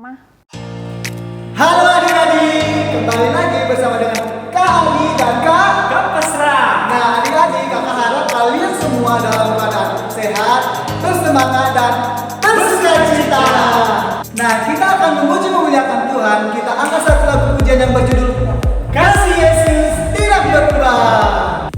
Mama. Halo adik-adik, kembali lagi bersama dengan Kak Ali dan Kak Pesra. Nah adik-adik, kakak harap kalian semua dalam keadaan sehat, bersemangat dan bersukacita. Nah kita akan memuji memuliakan Tuhan. Kita angkat satu lagu pujian yang berjudul Kasih Yesus Tidak Berubah.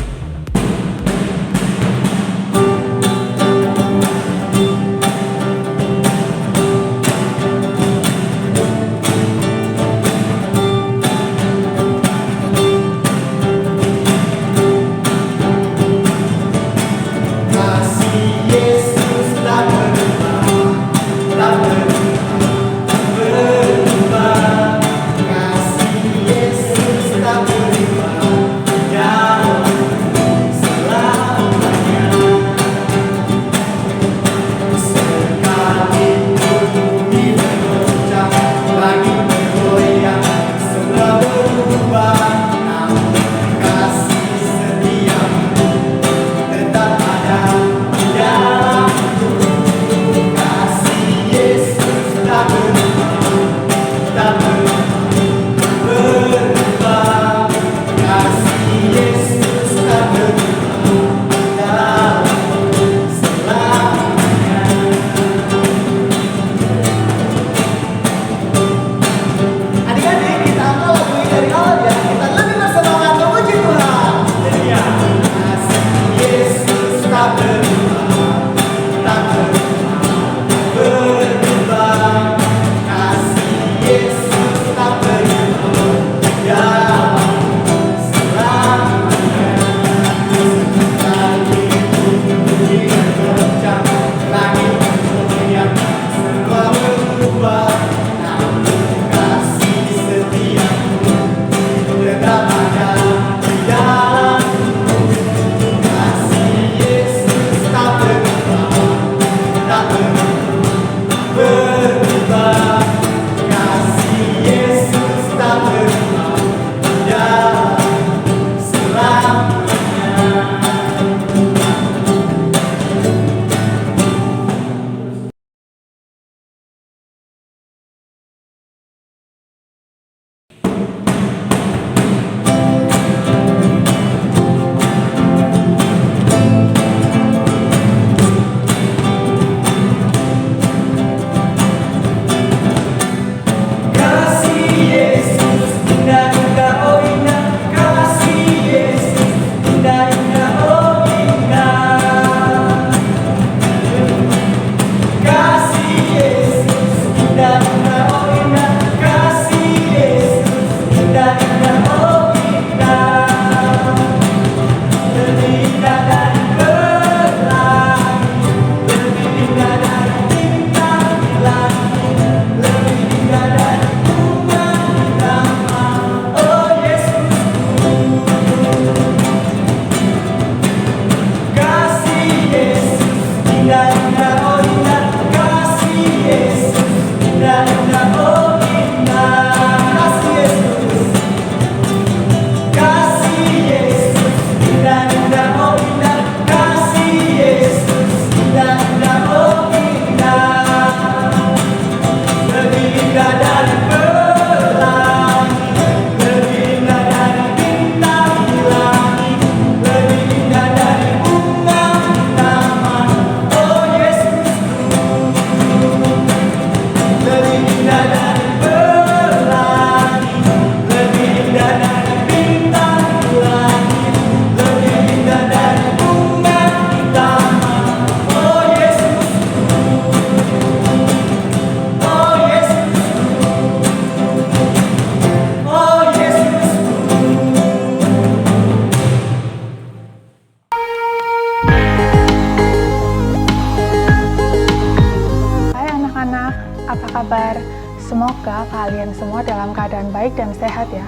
Apa kabar? Semoga kalian semua dalam keadaan baik dan sehat ya.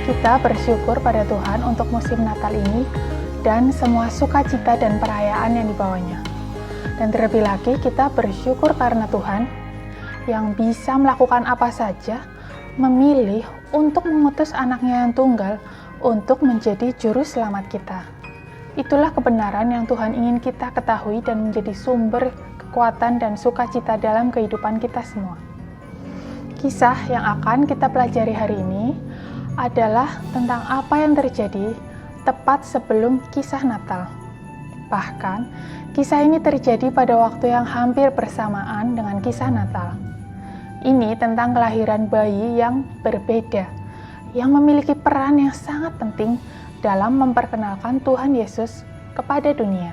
Kita bersyukur pada Tuhan untuk musim Natal ini dan semua sukacita dan perayaan yang dibawanya. Dan terlebih lagi kita bersyukur karena Tuhan yang bisa melakukan apa saja, memilih untuk mengutus anaknya yang tunggal untuk menjadi juru selamat kita. Itulah kebenaran yang Tuhan ingin kita ketahui dan menjadi sumber kekuatan dan sukacita dalam kehidupan kita semua. Kisah yang akan kita pelajari hari ini adalah tentang apa yang terjadi tepat sebelum kisah Natal. Bahkan, kisah ini terjadi pada waktu yang hampir bersamaan dengan kisah Natal. Ini tentang kelahiran bayi yang berbeda, yang memiliki peran yang sangat penting dalam memperkenalkan Tuhan Yesus kepada dunia.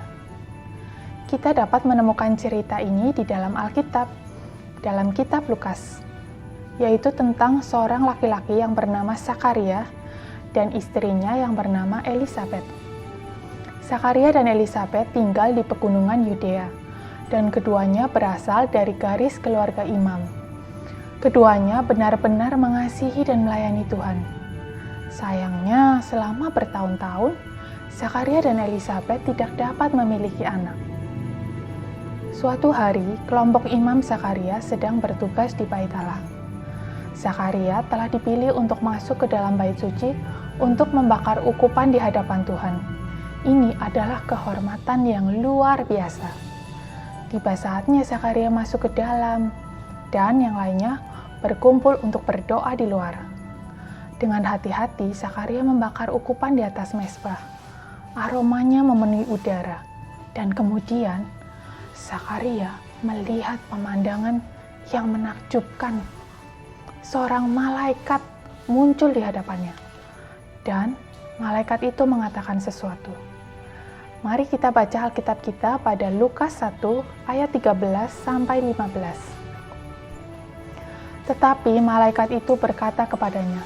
Kita dapat menemukan cerita ini di dalam Alkitab, dalam kitab Lukas, yaitu tentang seorang laki-laki yang bernama Zakaria dan istrinya yang bernama Elisabet. Zakaria dan Elisabet tinggal di pegunungan Yudea, dan keduanya berasal dari garis keluarga imam. Keduanya benar-benar mengasihi dan melayani Tuhan. Sayangnya, selama bertahun-tahun, Zakaria dan Elisabet tidak dapat memiliki anak. Suatu hari, kelompok imam Zakaria sedang bertugas di Bait Allah. Zakaria telah dipilih untuk masuk ke dalam bait suci untuk membakar ukupan di hadapan Tuhan. Ini adalah kehormatan yang luar biasa. Tiba saatnya Zakaria masuk ke dalam, dan yang lainnya berkumpul untuk berdoa di luar. Dengan hati-hati, Zakaria membakar ukupan di atas mezbah. Aromanya memenuhi udara, dan kemudian Zakaria melihat pemandangan yang menakjubkan. Seorang malaikat muncul di hadapannya, dan malaikat itu mengatakan sesuatu. Mari kita baca Alkitab kita pada Lukas 1 ayat 13-15. Tetapi malaikat itu berkata kepadanya,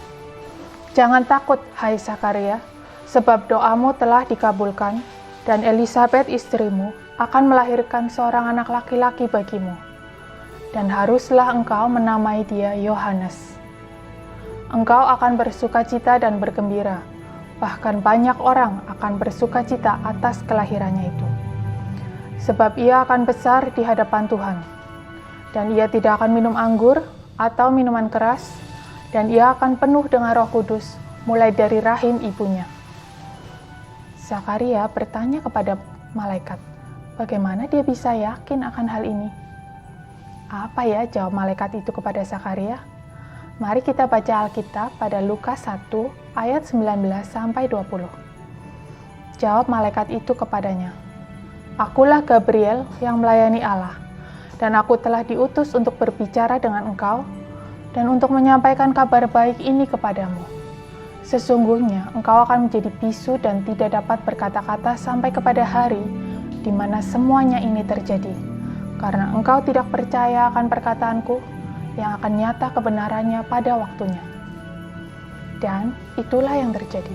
"Jangan takut, hai Zakaria, sebab doamu telah dikabulkan, dan Elisabet istrimu akan melahirkan seorang anak laki-laki bagimu. Dan haruslah engkau menamai dia Yohanes. Engkau akan bersukacita dan bergembira, bahkan banyak orang akan bersukacita atas kelahirannya itu. Sebab ia akan besar di hadapan Tuhan, dan ia tidak akan minum anggur atau minuman keras, dan ia akan penuh dengan Roh Kudus mulai dari rahim ibunya." Zakaria bertanya kepada malaikat, bagaimana dia bisa yakin akan hal ini? Apa ya jawab malaikat itu kepada Zakaria? Mari kita baca Alkitab pada Lukas 1 ayat 19-20. Jawab malaikat itu kepadanya, "Akulah Gabriel yang melayani Allah, dan aku telah diutus untuk berbicara dengan engkau dan untuk menyampaikan kabar baik ini kepadamu. Sesungguhnya engkau akan menjadi bisu dan tidak dapat berkata-kata sampai kepada hari di mana semuanya ini terjadi, karena engkau tidak percaya akan perkataanku yang akan nyata kebenarannya pada waktunya." Dan itulah yang terjadi.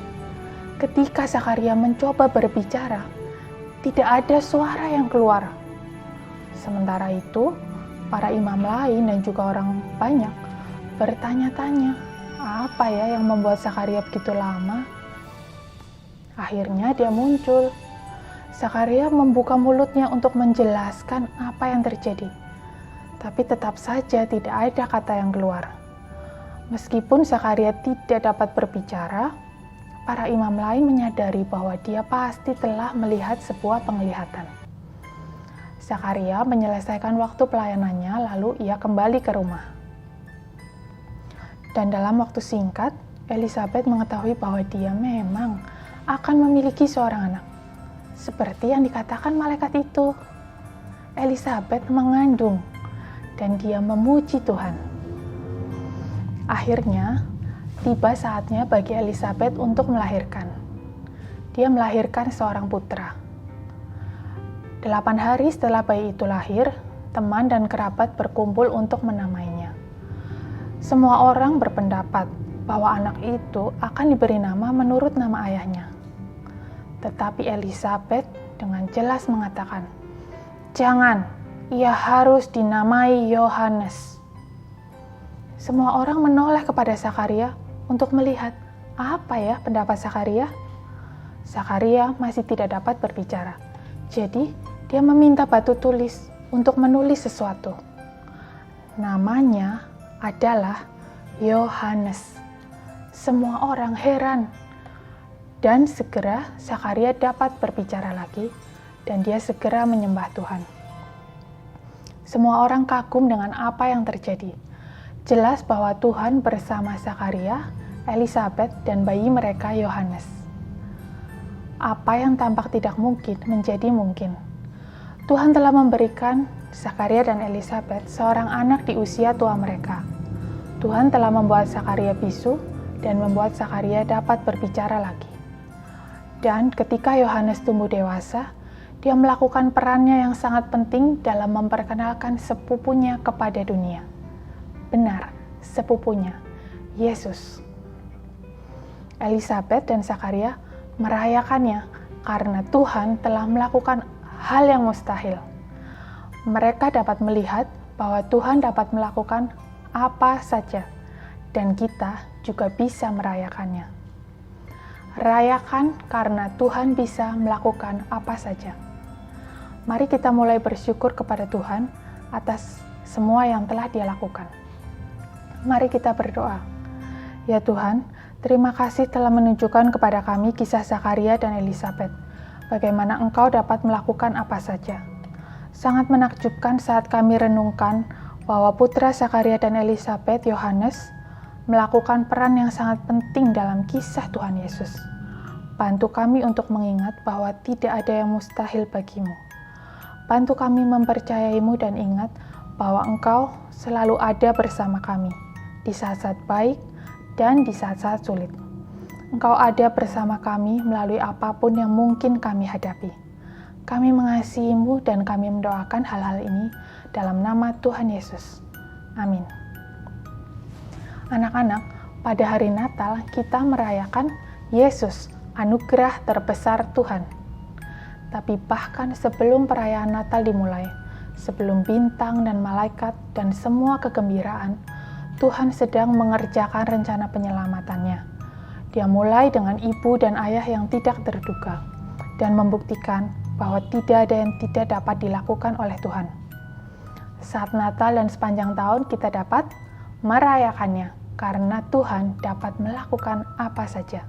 Ketika Zakaria mencoba berbicara, tidak ada suara yang keluar. Sementara itu, para imam lain dan juga orang banyak bertanya-tanya, apa ya yang membuat Zakaria begitu lama? Akhirnya dia muncul. Zakaria membuka mulutnya untuk menjelaskan apa yang terjadi. Tapi tetap saja tidak ada kata yang keluar. Meskipun Zakaria tidak dapat berbicara, para imam lain menyadari bahwa dia pasti telah melihat sebuah penglihatan. Zakaria menyelesaikan waktu pelayanannya, lalu ia kembali ke rumah. Dan dalam waktu singkat, Elisabet mengetahui bahwa dia memang akan memiliki seorang anak. Seperti yang dikatakan malaikat itu, Elisabet mengandung dan dia memuji Tuhan. Akhirnya, tiba saatnya bagi Elisabet untuk melahirkan. Dia melahirkan seorang putra. 8 hari setelah bayi itu lahir, teman dan kerabat berkumpul untuk menamainya. Semua orang berpendapat bahwa anak itu akan diberi nama menurut nama ayahnya. Tetapi Elisabet dengan jelas mengatakan, "Jangan, ia harus dinamai Yohanes." Semua orang menoleh kepada Zakaria untuk melihat apa ya pendapat Zakaria. Zakaria masih tidak dapat berbicara. Jadi, dia meminta batu tulis untuk menulis sesuatu. Namanya adalah Yohanes. Semua orang heran. Dan segera Zakaria dapat berbicara lagi, dan dia segera menyembah Tuhan. Semua orang kagum dengan apa yang terjadi. Jelas bahwa Tuhan bersama Zakaria, Elisabet, dan bayi mereka Yohanes. Apa yang tampak tidak mungkin menjadi mungkin. Tuhan telah memberikan Zakaria dan Elisabet seorang anak di usia tua mereka. Tuhan telah membuat Zakaria bisu dan membuat Zakaria dapat berbicara lagi. Dan ketika Yohanes tumbuh dewasa, dia melakukan perannya yang sangat penting dalam memperkenalkan sepupunya kepada dunia. Benar, sepupunya, Yesus. Elisabet dan Zakaria merayakannya karena Tuhan telah melakukan hal yang mustahil. Mereka dapat melihat bahwa Tuhan dapat melakukan apa saja, dan kita juga bisa merayakannya. Rayakan karena Tuhan bisa melakukan apa saja. Mari kita mulai bersyukur kepada Tuhan atas semua yang telah Dia lakukan. Mari kita berdoa. Ya Tuhan, terima kasih telah menunjukkan kepada kami kisah Zakaria dan Elisabet, bagaimana Engkau dapat melakukan apa saja. Sangat menakjubkan saat kami renungkan bahwa putra Zakaria dan Elisabet, Yohanes, melakukan peran yang sangat penting dalam kisah Tuhan Yesus. Bantu kami untuk mengingat bahwa tidak ada yang mustahil bagimu. Bantu kami mempercayaimu dan ingat bahwa Engkau selalu ada bersama kami, di saat-saat baik dan di saat-saat sulit. Engkau ada bersama kami melalui apapun yang mungkin kami hadapi. Kami mengasihimu dan kami mendoakan hal-hal ini dalam nama Tuhan Yesus. Amin. Anak-anak, pada hari Natal kita merayakan Yesus, anugerah terbesar Tuhan. Tapi bahkan sebelum perayaan Natal dimulai, sebelum bintang dan malaikat dan semua kegembiraan, Tuhan sedang mengerjakan rencana penyelamatannya. Dia mulai dengan ibu dan ayah yang tidak terduga, dan membuktikan bahwa tidak ada yang tidak dapat dilakukan oleh Tuhan. Saat Natal dan sepanjang tahun kita dapat merayakannya, karena Tuhan dapat melakukan apa saja.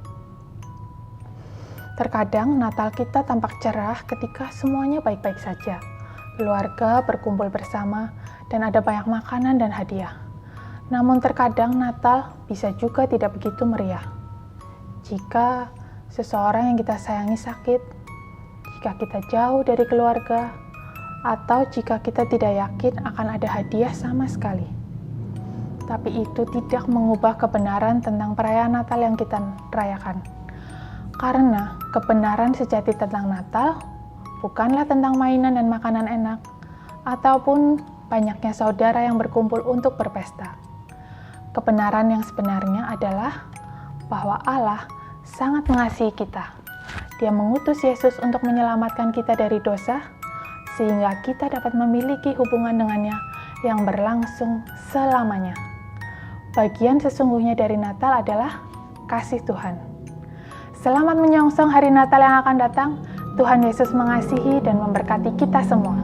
Terkadang Natal kita tampak cerah ketika semuanya baik-baik saja. Keluarga berkumpul bersama, dan ada banyak makanan dan hadiah. Namun terkadang Natal bisa juga tidak begitu meriah. Jika seseorang yang kita sayangi sakit, jika kita jauh dari keluarga, atau jika kita tidak yakin akan ada hadiah sama sekali. Tapi itu tidak mengubah kebenaran tentang perayaan Natal yang kita rayakan. Karena kebenaran sejati tentang Natal bukanlah tentang mainan dan makanan enak, ataupun banyaknya saudara yang berkumpul untuk berpesta. Kebenaran yang sebenarnya adalah bahwa Allah sangat mengasihi kita. Dia mengutus Yesus untuk menyelamatkan kita dari dosa, sehingga kita dapat memiliki hubungan dengannya yang berlangsung selamanya. Bagian sesungguhnya dari Natal adalah kasih Tuhan. Selamat menyongsong hari Natal yang akan datang. Tuhan Yesus mengasihi dan memberkati kita semua.